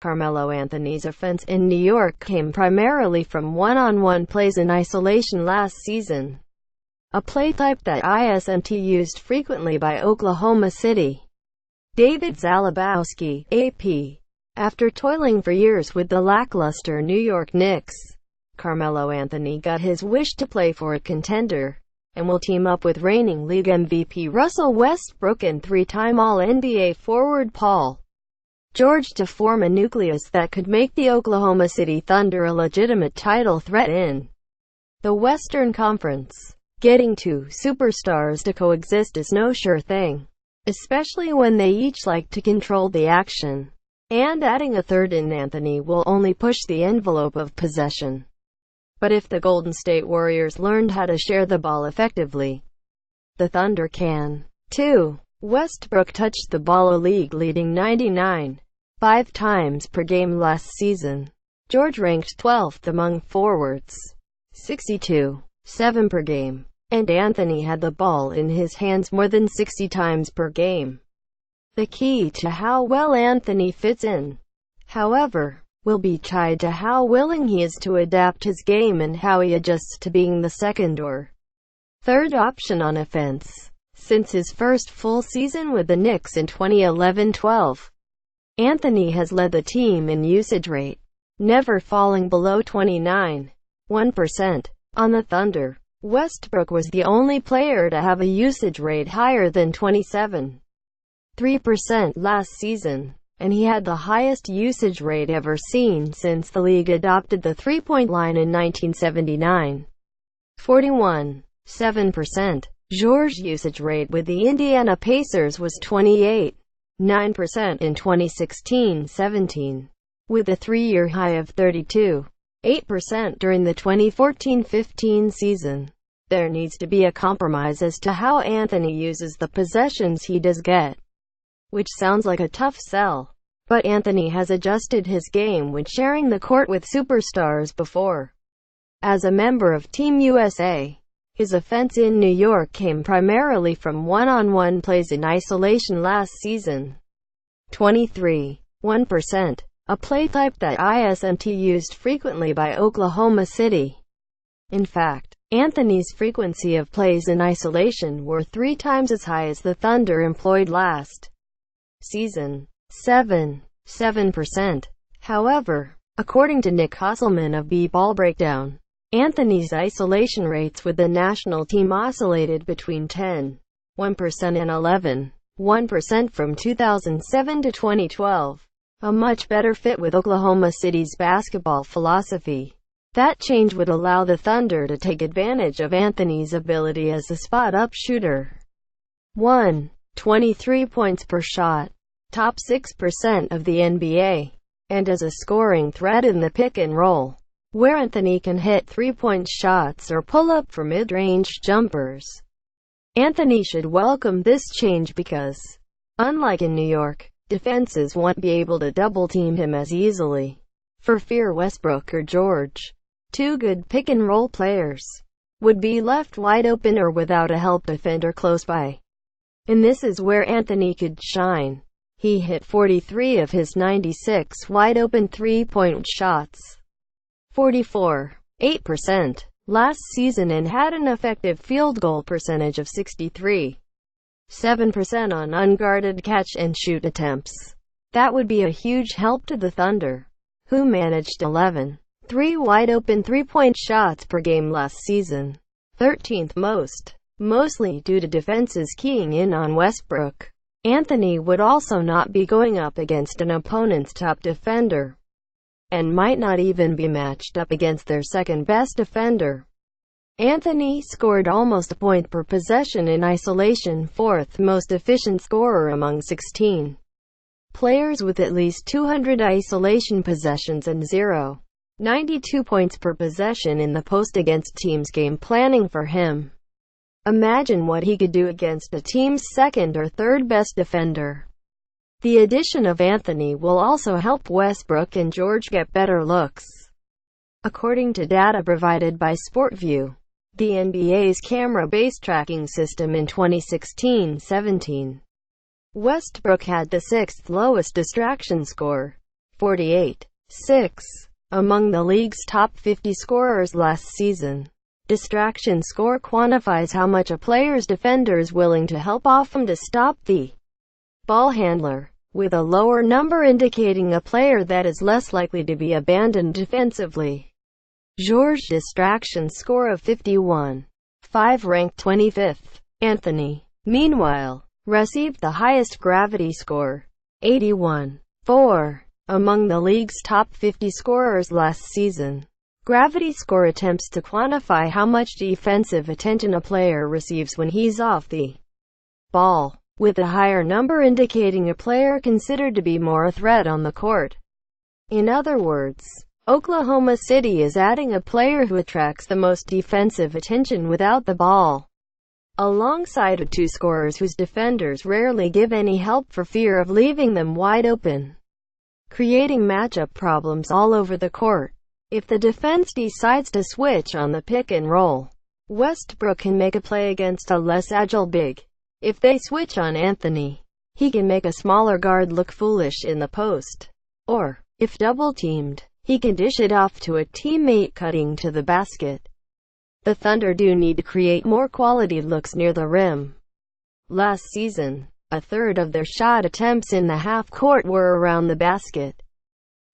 Carmelo Anthony's offense in New York came primarily from one-on-one plays in isolation last season, a play type that isn't used frequently by Oklahoma City. David Zalabowski, AP. After toiling for years with the lackluster New York Knicks, Carmelo Anthony got his wish to play for a contender, and will team up with reigning league MVP Russell Westbrook and three-time All-NBA forward Paul George to form a nucleus that could make the Oklahoma City Thunder a legitimate title threat in the Western Conference. Getting two superstars to coexist is no sure thing, especially when they each like to control the action, and adding a third in Anthony will only push the envelope of possession. But if the Golden State Warriors learned how to share the ball effectively, the Thunder can, too. Westbrook touched the ball a league-leading 99.5 times per game last season. George ranked 12th among forwards, 62.7 per game, and Anthony had the ball in his hands more than 60 times per game. The key to how well Anthony fits in, however, will be tied to how willing he is to adapt his game and how he adjusts to being the second or third option on offense. Since his first full season with the Knicks in 2011-12, Anthony has led the team in usage rate, never falling below 29.1%. On the Thunder, Westbrook was the only player to have a usage rate higher than 27.3% last season, and he had the highest usage rate ever seen since the league adopted the three-point line in 1979. 41.7%. George's usage rate with the Indiana Pacers was 28.9% in 2016-17, with a three-year high of 32.8% during the 2014-15 season. There needs to be a compromise as to how Anthony uses the possessions he does get, which sounds like a tough sell. But Anthony has adjusted his game when sharing the court with superstars before. As a member of Team USA, his offense in New York came primarily from one-on-one plays in isolation last season, 23.1%, a play type that isn't used frequently by Oklahoma City. In fact, Anthony's frequency of plays in isolation were 3 times as high as the Thunder employed last season, 7.7%. However, according to Nick Hasselman of B-Ball Breakdown, Anthony's isolation rates with the national team oscillated between 10.1% and 11.1% from 2007 to 2012, a much better fit with Oklahoma City's basketball philosophy. That change would allow the Thunder to take advantage of Anthony's ability as a spot-up shooter. 23 points per shot, top 6% of the NBA, and as a scoring threat in the pick and roll, where Anthony can hit three-point shots or pull up for mid-range jumpers. Anthony should welcome this change because, unlike in New York, defenses won't be able to double-team him as easily, for fear Westbrook or George, two good pick-and-roll players, would be left wide open or without a help defender close by. And this is where Anthony could shine. He hit 43 of his 96 wide-open three-point shots, 44.8%, last season, and had an effective field goal percentage of 63.7% on unguarded catch-and-shoot attempts. That would be a huge help to the Thunder, who managed 11.3 wide-open three-point shots per game last season, 13th most, mostly due to defenses keying in on Westbrook. Anthony would also not be going up against an opponent's top defender, and might not even be matched up against their second-best defender. Anthony scored almost a point per possession in isolation, 4th most efficient scorer among 16 players with at least 200 isolation possessions and 0.92 points per possession in the post against teams game planning for him. Imagine what he could do against a team's second or third best defender. The addition of Anthony will also help Westbrook and George get better looks. According to data provided by SportView, the NBA's camera-based tracking system in 2016-17. Westbrook had the sixth lowest distraction score, 48.6, among the league's top 50 scorers last season. Distraction score quantifies how much a player's defender is willing to help off him to stop the ball handler, with a lower number indicating a player that is less likely to be abandoned defensively. George's distraction score of 51.5 ranked 25th. Anthony, meanwhile, received the highest gravity score, 81.4, among the league's top 50 scorers last season. Gravity score attempts to quantify how much defensive attention a player receives when he's off the ball, with a higher number indicating a player considered to be more a threat on the court. In other words, Oklahoma City is adding a player who attracts the most defensive attention without the ball, alongside two scorers whose defenders rarely give any help for fear of leaving them wide open, creating matchup problems all over the court. If the defense decides to switch on the pick and roll, Westbrook can make a play against a less agile big. If they switch on Anthony, he can make a smaller guard look foolish in the post. Or, if double-teamed, he can dish it off to a teammate cutting to the basket. The Thunder do need to create more quality looks near the rim. Last season, a third of their shot attempts in the half-court were around the basket,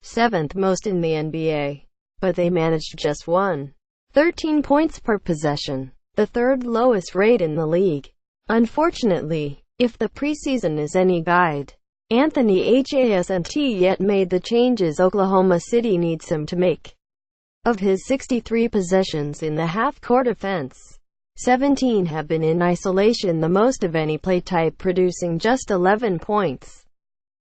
seventh most in the NBA. But they managed just 13 points per possession, the third lowest rate in the league. Unfortunately, if the preseason is any guide, Anthony hasn't yet made the changes Oklahoma City needs him to make. Of his 63 possessions in the half-court offense, 17 have been in isolation, the most of any play type, producing just 11 points.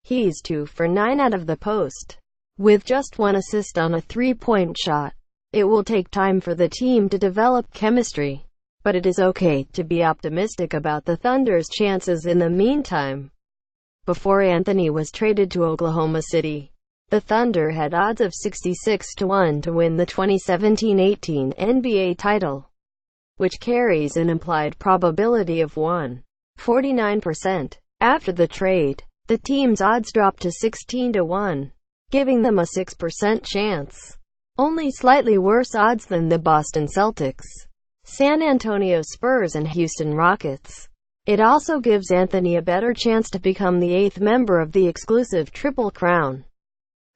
He's 2 for 9 out of the post, with just 1 assist on a three-point shot. It will take time for the team to develop chemistry, but it is okay to be optimistic about the Thunder's chances in the meantime. Before Anthony was traded to Oklahoma City, the Thunder had odds of 66-1 to win the 2017-18 NBA title, which carries an implied probability of 49%. After the trade, the team's odds dropped to 16-1. Giving them a 6% chance. Only slightly worse odds than the Boston Celtics, San Antonio Spurs and Houston Rockets. It also gives Anthony a better chance to become the 8th member of the exclusive Triple Crown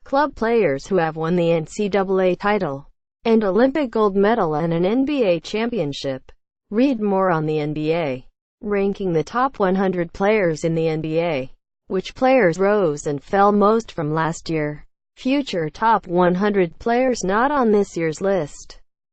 club, players who have won the NCAA title, and Olympic gold medal and an NBA championship. Read more on the NBA. Ranking the top 100 players in the NBA. Which players rose and fell most from last year? Future top 100 players not on this year's list.